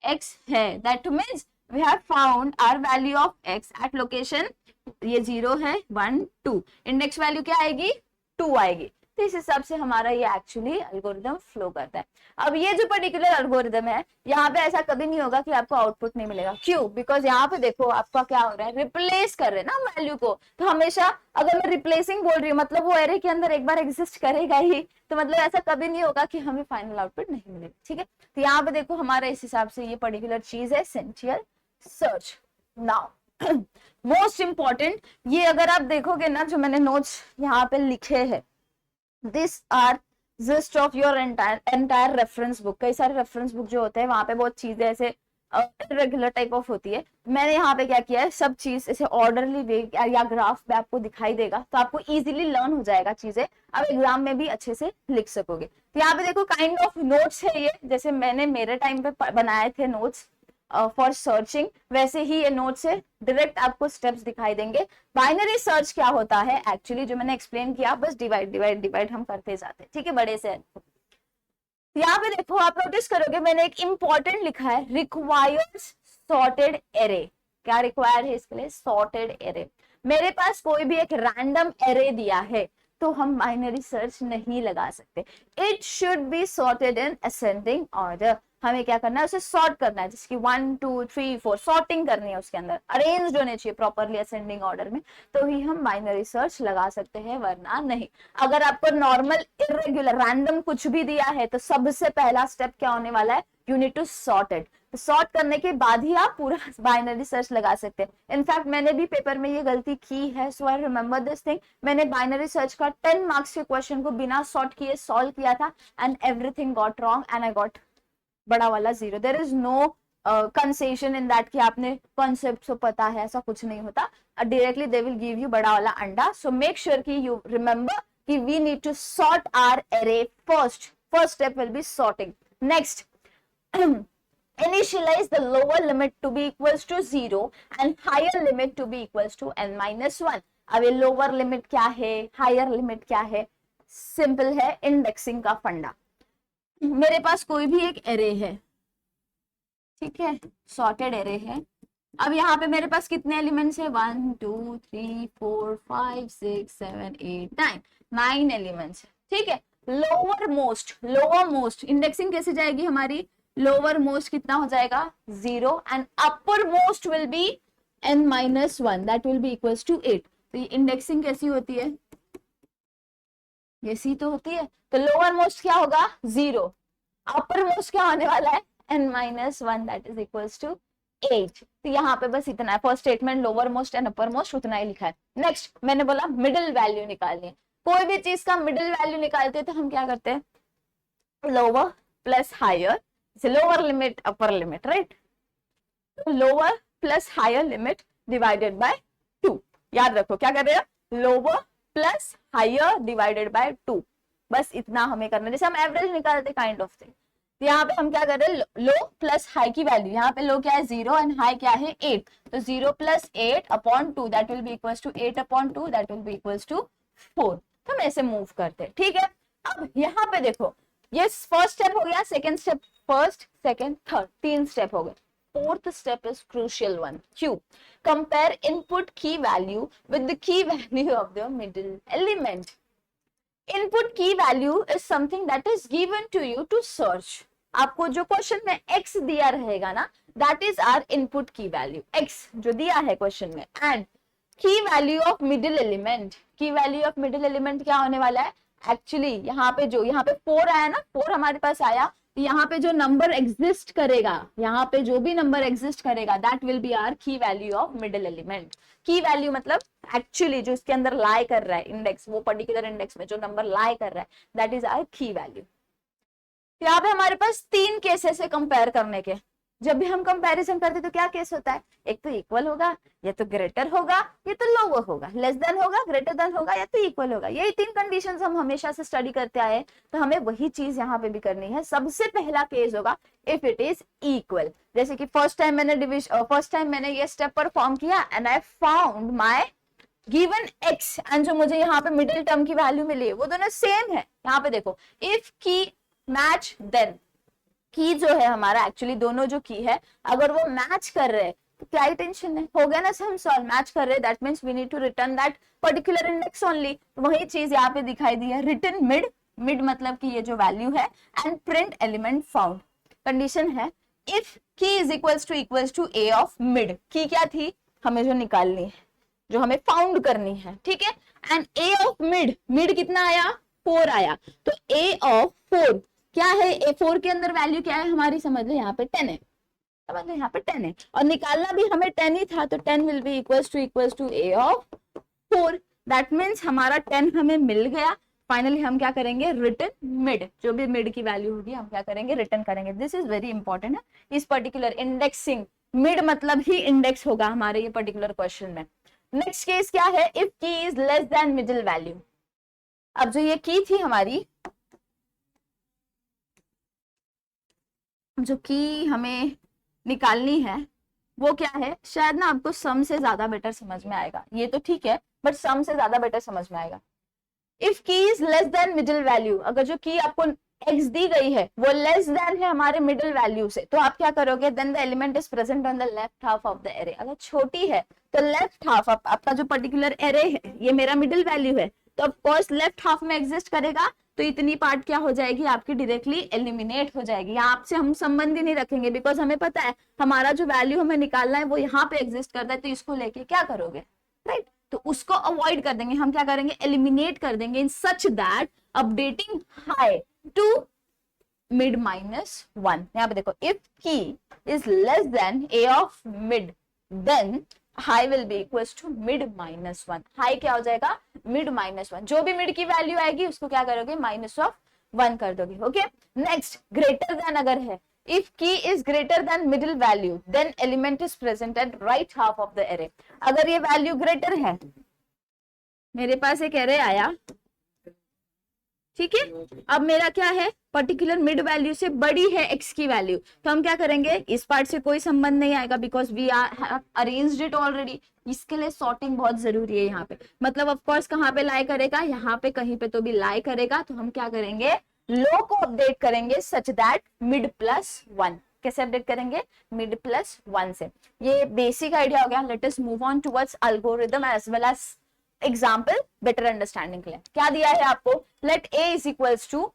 x है, that means we have found our value of x at location. ये 0 है, 1, 2. इंडेक्स वैल्यू क्या आएगी, 2 आएगी. तो इस हिसाब से हमारा ये एक्चुअली एल्गोरिदम फ्लो करता है। अब ये जो पर्टिकुलर एल्गोरिदम है, यहाँ पे ऐसा कभी नहीं होगा कि आपको आउटपुट नहीं मिलेगा। क्यों? बिकॉज यहाँ पे देखो आपका क्या हो रहा है, रिप्लेस कर रहे हैं ना वैल्यू को। तो हमेशा अगर मैं रिप्लेसिंग बोल रही हूँ मतलब वो एरे के अंदर एक बार एग्जिस्ट करेगा ही, तो मतलब ऐसा कभी नहीं होगा कि हमें फाइनल आउटपुट नहीं मिलेगा। ठीक है, तो यहाँ पे देखो हमारा इस हिसाब से ये पर्टिकुलर चीज है essential search. Now most important, ये अगर आप देखोगे ना जो मैंने नोट्स यहाँ पे लिखे हैं, this are gist of your entire reference book. कई सारे रेफरेंस बुक जो होते हैं वहां पे बहुत चीजें ऐसे रेगुलर टाइप ऑफ होती है। मैंने यहाँ पे क्या किया है, सब चीज ऐसे ऑर्डरली वे या ग्राफ पे आपको दिखाई देगा, तो आपको इजीली लर्न हो जाएगा चीजें, आप एग्जाम में भी अच्छे से लिख सकोगे। तो यहाँ पे देखो काइंड ऑफ नोट्स है ये, जैसे मैंने मेरे टाइम पे बनाए थे नोट्स फॉर सर्चिंग, वैसे ही ये नोट्स है, डायरेक्ट आपको स्टेप्स दिखाई देंगे। बाइनरी सर्च क्या होता है एक्चुअली, जो मैंने एक्सप्लेन किया, बस डिवाइड डिवाइड डिवाइड हम करते जाते हैं। ठीक है, बड़े से यहाँ पे देखो आप नोटिस करोगे मैंने एक इंपॉर्टेंट लिखा है, रिक्वायर्स सॉर्टेड एरे। क्या रिक्वायर है इसके लिए? Sorted array. मेरे पास कोई भी एक रैंडम एरे दिया है तो हम बाइनरी सर्च नहीं लगा सकते। It should be sorted in ascending order. हमें क्या करना है, उसे सॉर्ट करना है, जिसकी 1 2 3 4 सॉर्टिंग करनी है, उसके अंदर अरेंज होने चाहिए प्रॉपरली असेंडिंग ऑर्डर में, तो ही हम बाइनरी सर्च लगा सकते हैं, वरना नहीं। अगर आपको नॉर्मल इरेगुलर रैंडम कुछ भी दिया है तो सबसे पहला स्टेप क्या होने वाला है, you need to sort it. तो सॉर्ट करने के बाद ही आप पूरा बाइनरी सर्च लगा सकते हैं। इनफैक्ट मैंने भी पेपर में ये गलती की है, सो आई रिमेंबर दिस थिंग। मैंने बाइनरी सर्च का 10 मार्क्स के क्वेश्चन को बिना सॉर्ट किए सॉल्व किया था, and everything got wrong and I got बड़ा वाला 0। There is no concession in that कि आपने कॉन्सेप्ट को पता है, ऐसा कुछ नहीं होता। Directly they will give you बड़ा वाला अंडा। सो मेक श्योर कि यू रिमेंबर कि we need to sort our array first. First step will be sorting. Next, initialize the lower limit to be equals to 0 and higher limit to be equals to n minus 1. अब ये lower limit क्या है, higher limit क्या है? Simple है, indexing का फंडा। मेरे पास कोई भी एक एरे है, ठीक है, सॉर्टेड एरे है। अब यहाँ पे मेरे पास कितने एलिमेंट्स है, 1 2 3 4 5 6 7 8 9, 9 एलिमेंट्स है। ठीक है, लोअर मोस्ट इंडेक्सिंग कैसे जाएगी हमारी, लोअर मोस्ट कितना हो जाएगा, 0, and upper most will be n minus 1, that will be equals to 8। तो ये इंडेक्सिंग कैसी होती है, ऐसी तो होती है। तो लोअर मोस्ट क्या होगा, 0, अपर मोस्ट क्या होने वाला है, n minus 1, that is equals to 8। तो यहाँ पे बस इतना है, first statement lower most and upper most उतना ही लिखा है। नेक्स्ट मैंने बोला मिडिल वैल्यू निकालनी है। कोई भी चीज का मिडिल वैल्यू निकालते हैं तो हम क्या करते हैं, lower plus higher, lower limit upper limit, right. Lower plus higher limit divided by 2। याद रखो क्या कर रहे हैं, lower plus higher divided by 2, बस इतना हमें करना है, जैसे हम एवरेज निकालते काइंड ऑफ थिंग। तो यहाँ पे हम क्या कर रहे हैं, लो प्लस हाई की वैल्यू, यहाँ पे लो क्या है 0 एंड हाई क्या है 8, तो 0 plus 8 upon 2 that will be equals to 8 upon 2 that will be equals to 4। तो हम ऐसे मूव करते हैं। ठीक है, अब यहाँ पे देखो ये फर्स्ट स्टेप हो गया, second step, first second third, 3 step हो गए। Fourth step is crucial one. Q. Compare input key value with the key value of the middle element. Input key value is something that is given to you to search. आपको जो question में x दिया रहेगा ना, that is our input key value. x जो दिया है question में, and key value of middle element. Key value of middle element क्या होने वाला है? Actually यहाँ पे 4 आया ना, 4 हमारे पास आया, यहाँ पे जो नंबर एग्जिस्ट करेगा, यहाँ पे जो भी नंबर एग्जिस्ट करेगा, दैट विल बी आवर की वैल्यू ऑफ मिडिल एलिमेंट। की वैल्यू मतलब एक्चुअली जो इसके अंदर लाई कर रहा है इंडेक्स, वो पर्टिकुलर इंडेक्स में जो नंबर लाई कर रहा है, दैट इज आवर की वैल्यू। यहाँ पे हमारे पास 3 केसेस है कंपेयर करने के। जब भी हम कंपैरिजन करते तो क्या केस होता है, एक तो इक्वल होगा, या तो ग्रेटर होगा, या तो लोअर होगा, लेस देन होगा, ग्रेटर देन होगा, या तो इक्वल होगा। यही 3 कंडीशंस हम हमेशा से स्टडी करते आए, तो हमें वही चीज यहाँ पे भी करनी है। सबसे पहला केस होगा इफ इट इज इक्वल। जैसे कि फर्स्ट टाइम मैंने ये स्टेप परफॉर्म किया and I found my given x, and जो मुझे यहाँ पे मिडिल टर्म की वैल्यू मिली है वो दोनों सेम है। यहाँ पे देखो इफ की मैच देन, की जो है हमारा एक्चुअली दोनों जो की है अगर वो मैच कर रहे हैं क्या ही टेंशन है, हो गया ना, हम सॉल्व मैच कर रहे हैं, that means we need to return that particular index only. तो वही चीज यहाँ पे दिखाई दी है, रिटर्न मिड, मिड मतलब कि ये जो वैल्यू है, and print element found. Condition है if key is equals to a of mid, key क्या थी हमें जो निकालनी है, जो हमें फाउंड करनी है, ठीक है, and A of mid, mid कितना आया 4 आया, तो ए ऑफ 4 क्या है, ए 4 के अंदर वैल्यू क्या है हमारी, समझ लो यहाँ पे 10 है, समझ लो यहाँ पे 10 है, और निकालना भी हमें 10 ही था, तो 10 will be equals to a of 4, that means हमारा 10 हमें मिल गया। फाइनली हम क्या करेंगे, रिटर्न मिड, जो भी मिड की वैल्यू होगी हम क्या करेंगे, रिटर्न करेंगे। दिस इज वेरी इंपॉर्टेंट है इस पर्टिकुलर इंडेक्सिंग, मिड मतलब ही इंडेक्स होगा हमारे ये पर्टिकुलर क्वेश्चन में। नेक्स्ट केस क्या है, if key is less then middle value. अब जो ये की थी हमारी, जो की हमें निकालनी है वो क्या है, शायद ना आपको सम से ज्यादा बेटर समझ में आएगा, ये तो ठीक है बट सम से ज्यादा बेटर समझ में आएगा। If key is less then middle value, अगर जो की आपको x दी गई है वो लेस देन है हमारे मिडिल वैल्यू से, तो आप क्या करोगे, then the element is present on the left half of the array. अगर छोटी है तो लेफ्ट हाफ, आपका जो पर्टिकुलर एरे है ये मेरा मिडिल वैल्यू है, तो ऑफ कोर्स लेफ्ट हाफ में एग्जिस्ट करेगा, तो इतनी पार्ट क्या हो जाएगी आपकी, डायरेक्टली एलिमिनेट हो जाएगी। यहाँ आपसे हम संबंध ही नहीं रखेंगे, बिकॉज हमें पता है हमारा जो वैल्यू हमें निकालना है वो यहाँ पे एग्जिस्ट करता है, तो इसको लेके क्या करोगे, राइट, तो उसको अवॉइड कर देंगे, हम क्या करेंगे, एलिमिनेट कर देंगे, in such that updating high to mid minus 1। यहाँ पे देखो, if key is less than A of mid, then high will be equals to mid minus 1। High क्या हो जाएगा, मिड माइनस 1, जो भी मिड की वैल्यू आएगी उसको क्या करोगे, माइनस ऑफ 1 कर दोगे। ओके, नेक्स्ट ग्रेटर देन अगर है, if key is greater than middle value then element is present at right half of the array। अगर ये वैल्यू ग्रेटर है, मेरे पास एक एरे आया, ठीक है, अब मेरा क्या है, पर्टिकुलर मिड वैल्यू से बड़ी है x की वैल्यू, तो हम क्या करेंगे, इस पार्ट से कोई संबंध नहीं आएगा, because we are arranged it already. इसके लिए सॉर्टिंग बहुत जरूरी है यहाँ पे, मतलब ऑफ कोर्स कहाँ पे लाई करेगा, यहाँ पे कहीं पे तो भी लाई करेगा, तो हम क्या करेंगे, लो को अपडेट करेंगे सच दैट मिड प्लस 1। कैसे अपडेट करेंगे, मिड प्लस 1 से। ये बेसिक आइडिया हो गया, let us move on towards algorithm as well as example, better understanding के लिए। क्या दिया है आपको, let a is equals to,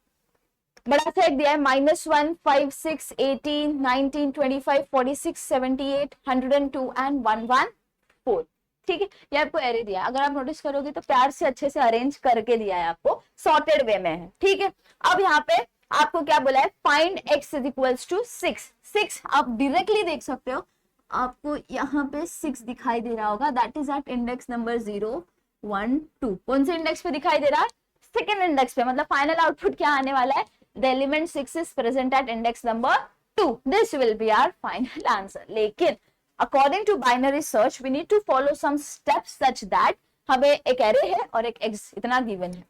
बड़ा सा एक दिया है, -1 5 6 18 19 25 46 78 102 एंड 114। ठीक है, ये आपको एरे दिया है, अगर आप नोटिस करोगे तो प्यार से अच्छे से अरेंज करके दिया है आपको, सॉर्टेड वे में है। ठीक है, अब यहाँ पे आपको क्या बोला है, find x is equals to 6। 6 आप डायरेक्टली देख सकते हो, आपको यहाँ पे 6 दिखाई दे रहा होगा, that is at index number 0 1 2। कौन से इंडेक्स पे दिखाई दे रहा है, सेकेंड इंडेक्स पे, मतलब फाइनल आउटपुट क्या आने वाला है, the element 6 is present at index number 2। This will be our final answer. लेकिन according to binary search we need to follow some steps such that हमें एक एरे है और एक x इतना गिवन है।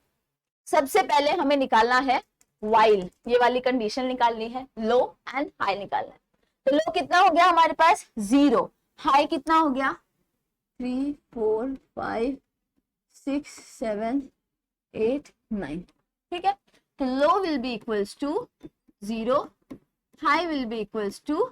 सबसे पहले हमें निकालना है while, ये वाली कंडीशन निकालनी है, लो एंड हाई निकालना है। तो लो कितना हो गया हमारे पास 0, हाई कितना हो गया 3 4 5 6 7 8 9। ठीक है, तो low will be equals to 0, high will be equals to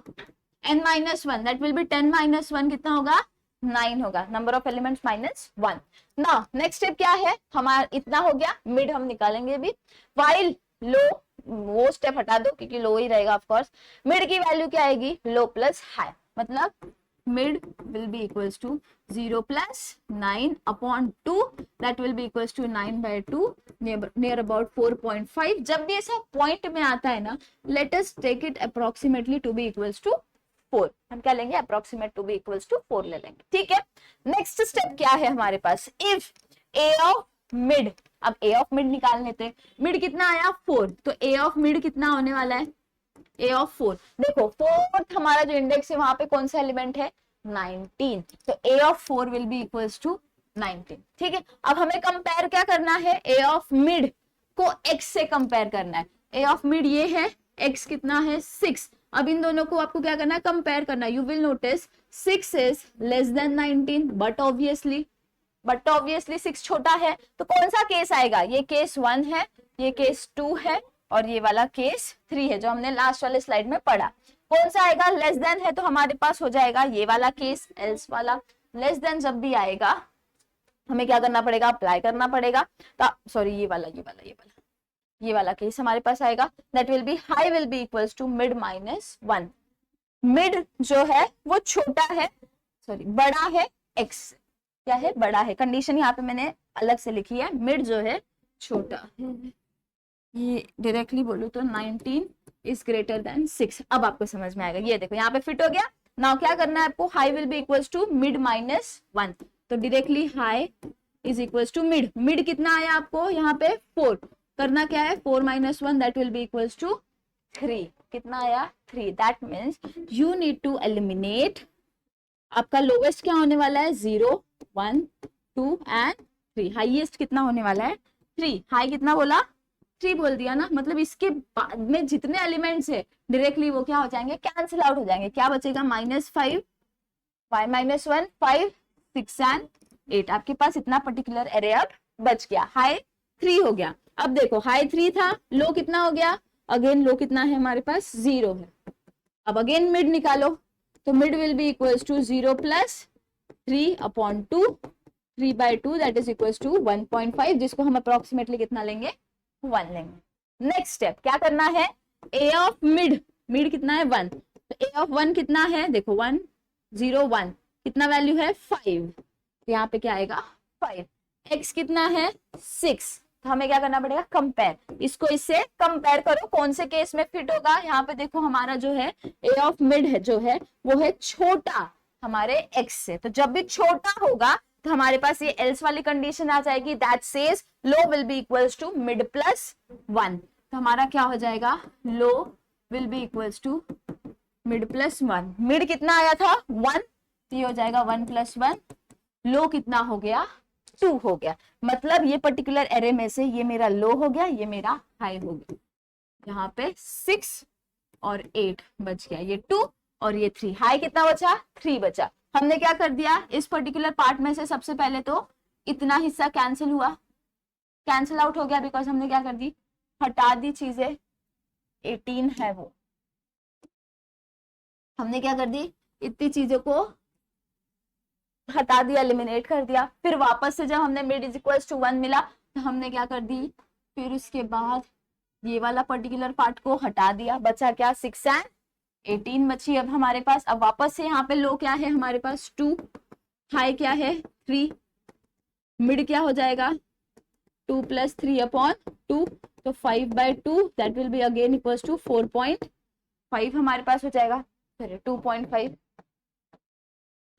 n minus 1, that will be 10 minus 1 कितना होगा 9 होगा, number of elements -1। Now next step क्या है, हमारा इतना हो गया, मिड हम निकालेंगे भी, while लो वो स्टेप हटा दो क्योंकि लो ही रहेगा ऑफ कोर्स। मिड की वैल्यू क्या आएगी, लो प्लस हाई, मतलब mid will be equals to 0 plus 9 upon 2, that will be equals to 9/2 near about 4.5। जब भी ऐसा पॉइंट में आता है ना, let us take it approximately to be equals to 4। हम क्या लेंगे, approximate to be equals to 4 ले लेंगे। ठीक है, नेक्स्ट स्टेप क्या है हमारे पास, इफ ए ऑफ मिड, अब ए ऑफ मिड निकाल लेते हैं, मिड कितना आया 4, तो ए ऑफ मिड कितना होने वाला है, ए ऑफ 4। देखो फोर्थ हमारा जो इंडेक्स है वहां पे कौन सा एलिमेंट है 19, तो A of 4 will be equals to 19। ठीक है, अब हमें कंपेयर क्या करना है, ए ऑफ मिड को x से कंपेयर करना है। ए ऑफ मिड ये है, x कितना है 6, अब इन दोनों को आपको क्या करना है, कंपेयर करना है। You will notice 6 is less then 19, but obviously 6 छोटा है, तो कौन सा केस आएगा, ये केस 1 है, ये केस 2 है और ये वाला केस 3 है जो हमने लास्ट वाले स्लाइड में पढ़ा। कौन सा आएगा, लेस देन है तो हमारे पास हो जाएगा ये वाला केस, एल्स वाला। लेस देन जब भी आएगा हमें क्या करना पड़ेगा, अप्लाई करना पड़ेगा। तो सॉरी ये वाला केस हमारे पास आएगा, that will be high will be equals to mid minus 1। Mid जो है वो छोटा है, सॉरी बड़ा है एक्स, क्या है, बड़ा है। कंडीशन यहाँ पे मैंने अलग से लिखी है, मिड जो है छोटा है। ये डायरेक्टली बोलूं तो 19 इज ग्रेटर देन 6। अब आपको समझ में आएगा, ये देखो यहाँ पे फिट हो गया। नाउ क्या करना है आपको, high will be equals to mid minus 1। तो directly high is equals to mid. Mid कितना आया आपको यहाँ पे 4, करना क्या है 4 minus 1 that will be equals to 3। कितना आया 3। That means you need to eliminate, आपका लोवेस्ट क्या होने वाला है 0 1 2 एंड 3। हाईएस्ट कितना होने वाला है 3। हाई कितना बोला 3 बोल दिया ना, मतलब इसके बाद में जितने एलिमेंट्स है डायरेक्टली वो क्या हो जाएंगे, कैंसिल आउट हो जाएंगे। क्या बचेगा -5 5 माइनस 1 5 6 एंड 8। आपके पास इतना पर्टिकुलर एरे अब बच गया। हाई 3 हो गया। अब देखो हाई 3 था, लो कितना हो गया, अगेन लो कितना है हमारे पास 0 है। अब अगेन मिड निकालो, तो mid will be equals to 0 plus 3/2, 3/2 that is equals to 1.5, जिसको हम अप्रोक्सीमेटली कितना लेंगे 1 लेंगे। नेक्स्ट स्टेप क्या करना है, ए ऑफ मिड, मिड कितना है 1, तो ए ऑफ 1 कितना है, देखो 1 0 1 कितना वैल्यू है 5, तो यहाँ पे क्या आएगा 5। एक्स कितना है 6, तो हमें क्या करना पड़ेगा कंपेयर, इसको इससे कंपेयर करो कौन से केस में फिट होगा। यहाँ पे देखो हमारा जो है ए ऑफ मिड है जो है वो है छोटा हमारे एक्स से, तो जब भी छोटा होगा तो हमारे पास ये एल्स वाली कंडीशन आ जाएगी, that says low will be equals to mid plus 1। तो हमारा क्या हो जाएगा, low will be equals to mid plus 1। Mid कितना आया था 1, तो ये हो जाएगा 1 प्लस 1। लो कितना हो गया 2 हो गया। मतलब ये पर्टिकुलर एरे में से ये मेरा लो हो गया, ये मेरा हाई हो गया। यहाँ पे 6 और 8 बच गया, ये 2 और ये 3। हाई कितना बचा 3 बचा। हमने क्या कर दिया, इस पर्टिकुलर पार्ट में से सबसे पहले तो इतना हिस्सा कैंसिल हुआ, कैंसिल आउट हो गया, बिकॉज हमने क्या कर दी, हटा दी चीजें। 18 है वो, हमने क्या कर दी, इतनी चीजों को हटा दिया, एलिमिनेट कर दिया। फिर वापस से जब हमने मिड इज इक्वल्स टू 1 मिला तो हमने क्या कर दी, फिर उसके बाद ये वाला पर्टिकुलर पार्ट को हटा दिया, बचा क्या 6 एंड 18 बची अब हमारे पास। अब वापस से यहाँ पे लो क्या है हमारे पास 2, हाई क्या है 3, मिड क्या हो जाएगा 2 प्लस 3/2, तो 5/2 that will be again equals to 4.5 हमारे पास हो जाएगा। फिर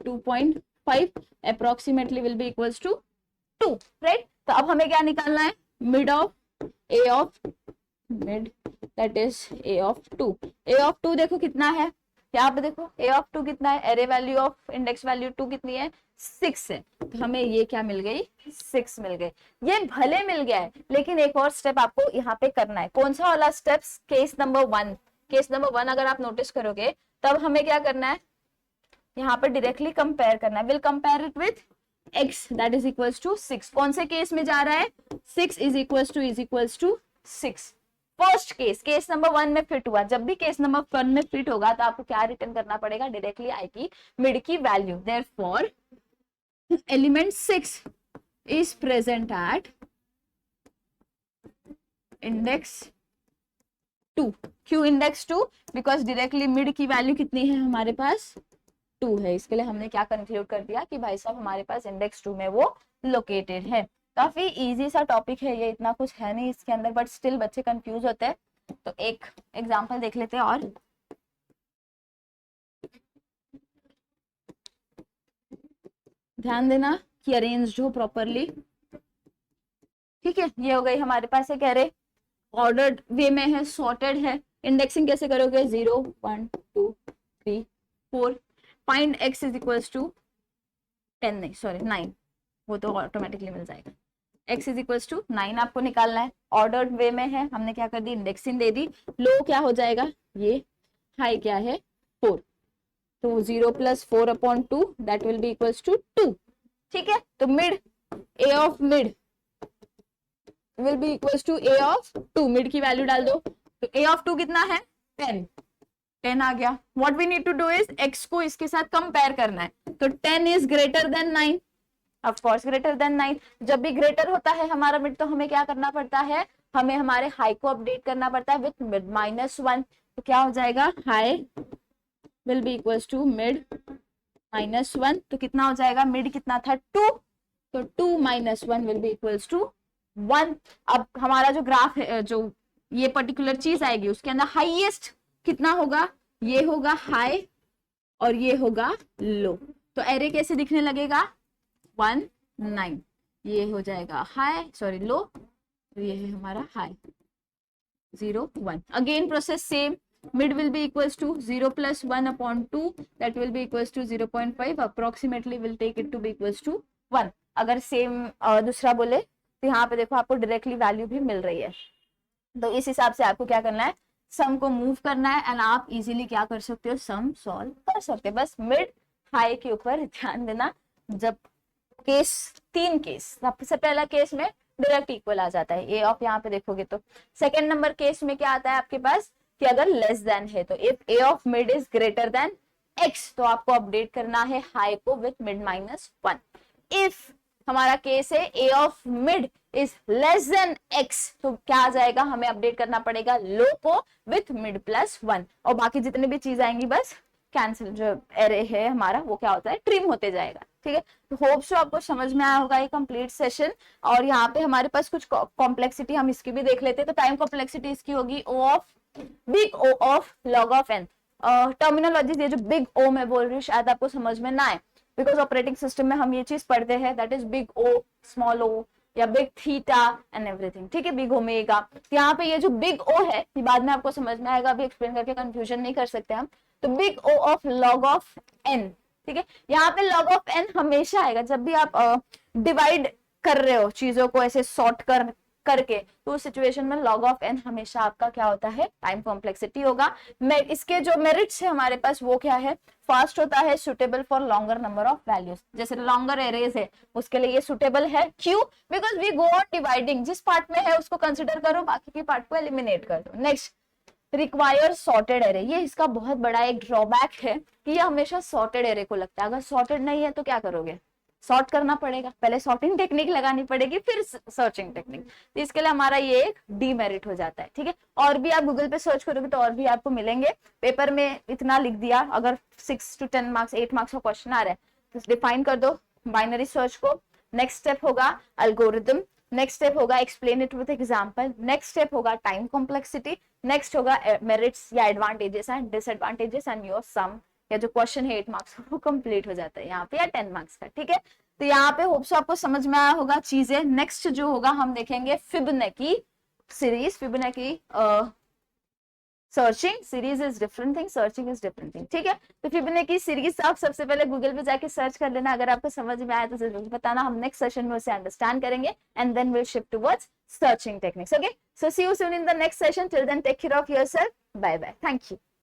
2.5 approximately will be equals to 2, right. तो अब हमें क्या निकालना है, mid of a of mid that is a of 2। A of 2 देखो कितना है, यहाँ पे देखो ए ऑफ 2 कितना है, array value of index value 2 कितनी है 6 है, तो हमें ये क्या मिल गई 6 मिल गई। ये भले मिल गया है लेकिन एक और स्टेप आपको यहाँ पे करना है। कौन सा वाला steps, case number 1। Case number 1 अगर आप नोटिस करोगे तब हमें क्या करना है, यहाँ पे डायरेक्टली कंपेयर करना है। Will compare it with x that is equals to 6। कौन से केस में जा रहा है, 6 is equals to 6। First case, case number 1 में फिट हुआ। जब भी केस नंबर 1 में फिट होगा तो आपको क्या रिटर्न करना पड़ेगा, डायरेक्टली आई की मिड की value. Therefore element 6 is present at index 2। क्यों इंडेक्स 2, बिकॉज डायरेक्टली मिड की वैल्यू कितनी है हमारे पास 2 है। इसके लिए हमने क्या कंक्लूड कर दिया कि भाई साहब हमारे पास इंडेक्स 2 में वो लोकेटेड है। काफी इजी सा टॉपिक है ये, इतना कुछ है नहीं इसके अंदर, बट स्टिल बच्चे कंफ्यूज होते हैं। तो एक एग्जांपल देख लेते हैं और ध्यान देना कि अरेंज्ड हो प्रॉपरली। ठीक है, ये हो गई हमारे पास एक एरे, ऑर्डर्ड वे में है, सॉर्टेड है। इंडेक्सिंग कैसे करोगे, 0 1 2 3 4। Find x is equals to 10 नहीं सॉरी 9, वो तो ऑटोमेटिकली मिल जाएगा। x इज इक्वल्स टू 9 आपको निकालना है। ऑर्डर्ड वे में है, हमने क्या कर दी, इंडेक्सिंग दे दी। लो क्या हो जाएगा ये, हाई क्या है 4, तो 0 plus 4/2 that will be equals to 2। ठीक है, तो mid, a of mid will be equals to a of 2। Mid की वैल्यू डाल दो, तो ए ऑफ 2 कितना है 10 10 आ गया. What we need to do is x को इसके साथ कंपेयर करना है. तो 10 is greater than 9, of course greater than 9. जब भी ग्रेटर होता है हमारा मिड तो हमें क्या करना पड़ता है, हमें हमारे हाई को अपडेट करना पड़ता है विथ मिड -1. तो क्या हो जाएगा, high will be equals to mid -1. तो कितना हो जाएगा, मिड कितना था 2, तो 2 - 1 विल बी इक्वल्स टू 1. अब हमारा जो ग्राफ है, जो ये पर्टिकुलर चीज आएगी उसके अंदर हाईएस्ट कितना होगा, ये होगा हाई और ये होगा लो. तो एरे कैसे दिखने लगेगा, 1 9, ये हो जाएगा हाई, सॉरी लो, तो ये है हमारा high 0 1. Again process same, mid will be equals to 0 plus 1 upon 2, that will be equals to 0.5, approximately will take it to be equals to 1. अगर सेम दूसरा बोले तो यहाँ पे देखो आपको डायरेक्टली वैल्यू भी मिल रही है. तो इस हिसाब से आपको क्या करना है, सम को मूव करना है एंड आप इजीली क्या कर सकते हो, सम सॉल्व कर सकते हो. बस मिड हाई के ऊपर ध्यान देना. जब केस 3 केस, सबसे पहला केस में डायरेक्ट इक्वल आ जाता है ए ऑफ, यहाँ पे देखोगे तो. सेकेंड नंबर केस में क्या आता है आपके पास कि अगर लेस देन है, तो if A of mid is greater than X, तो आपको अपडेट करना है हाई को विथ मिड -1. इफ हमारा केस है A of mid is less than X, तो क्या आ जाएगा, हमें अपडेट करना पड़ेगा लो को विथ मिड +1. और बाकी जितने भी चीज आएंगी बस कैंसिल, जो एरे है हमारा वो क्या होता है, ट्रिम होते जाएगा. ठीक है, तो होप सो आपको समझ में आया होगा ये कंप्लीट सेशन. और यहाँ पे हमारे पास कुछ कॉम्प्लेक्सिटी हम इसकी भी देख लेते हैं. तो टाइम कॉम्प्लेक्सिटी इसकी होगी O of big O of log of N. Terminology ये जो बिग ओ मैं बोल रही हूँ शायद आपको समझ में ना आए, बिकॉज ऑपरेटिंग सिस्टम में हम ये चीज पढ़ते हैं, that is big O, small O या बिग थीटा एंड एवरीथिंग. ठीक है, बिग ओमेगा. यहाँ पे ये जो बिग ओ है ये बाद में आपको समझ में आएगा, अभी एक्सप्लेन करके कंफ्यूजन नहीं कर सकते हम. तो big O of log of n. ठीक है, यहाँ पे लॉग ऑफ एन हमेशा आएगा जब भी आप डिवाइड कर रहे हो चीजों को ऐसे सॉर्ट करके, तो उस सिचुएशन में लॉग ऑफ एन हमेशा आपका क्या होता है, टाइम कॉम्प्लेक्सिटी होगा. इसके जो मेरिट्स है हमारे पास वो क्या है, फर्स्ट होता है suitable for longer number of values. जैसे लॉन्गर एरेज है उसके लिए ये सुटेबल है. क्यों, because we go on dividing, जिस पार्ट में है उसको कंसिडर करो, बाकी के पार्ट को एलिमिनेट कर दो. Next require sorted array. ये इसका बहुत बड़ा एक ड्रॉबैक है कि ये हमेशा सॉर्टेड एरे को लगता है. अगर सॉर्टेड नहीं है तो क्या करोगे, सॉर्ट करना पड़ेगा, पहले सॉर्टिंग टेक्निक लगानी पड़ेगी फिर सर्चिंग टेक्निक. तो इसके लिए हमारा ये एक डीमेरिट हो जाता है. ठीक है, और भी आप गूगल पे सर्च करोगे तो और भी आपको मिलेंगे. पेपर में इतना लिख दिया, अगर 6 to 10 मार्क्स 8 मार्क्स का क्वेश्चन आ रहा है तो डिफाइन कर दो बाइनरी सर्च को. नेक्स्ट स्टेप होगा एल्गोरिथम, नेक्स्ट स्टेप होगा explain it with example, next step होगा टाइम कॉम्प्लेक्सिटी, नेक्स्ट होगा मेरिट्स या advantages and disadvantages and your sum, या जो क्वेश्चन है 8 मार्क्स वो कंप्लीट हो जाता है यहाँ पे, या 10 मार्क्स का. ठीक है, तो यहाँ पे होप सो आपको समझ में आया होगा चीजें. नेक्स्ट जो होगा हम देखेंगे Fibonacci series. Fibonacci searching series is different thing, searching is different thing. ठीक है, तो फिबोनाची सीरीज आप सबसे पहले गूगल पे जाके सर्च कर लेना. अगर आपको समझ में आया तो जरूर बताना, हम नेक्स्ट सेशन में उसे अंडरस्टैंड करेंगे and then will shift towards searching techniques. Okay, so see you soon in the next session. Till then take care of yourself. Bye bye. Thank you.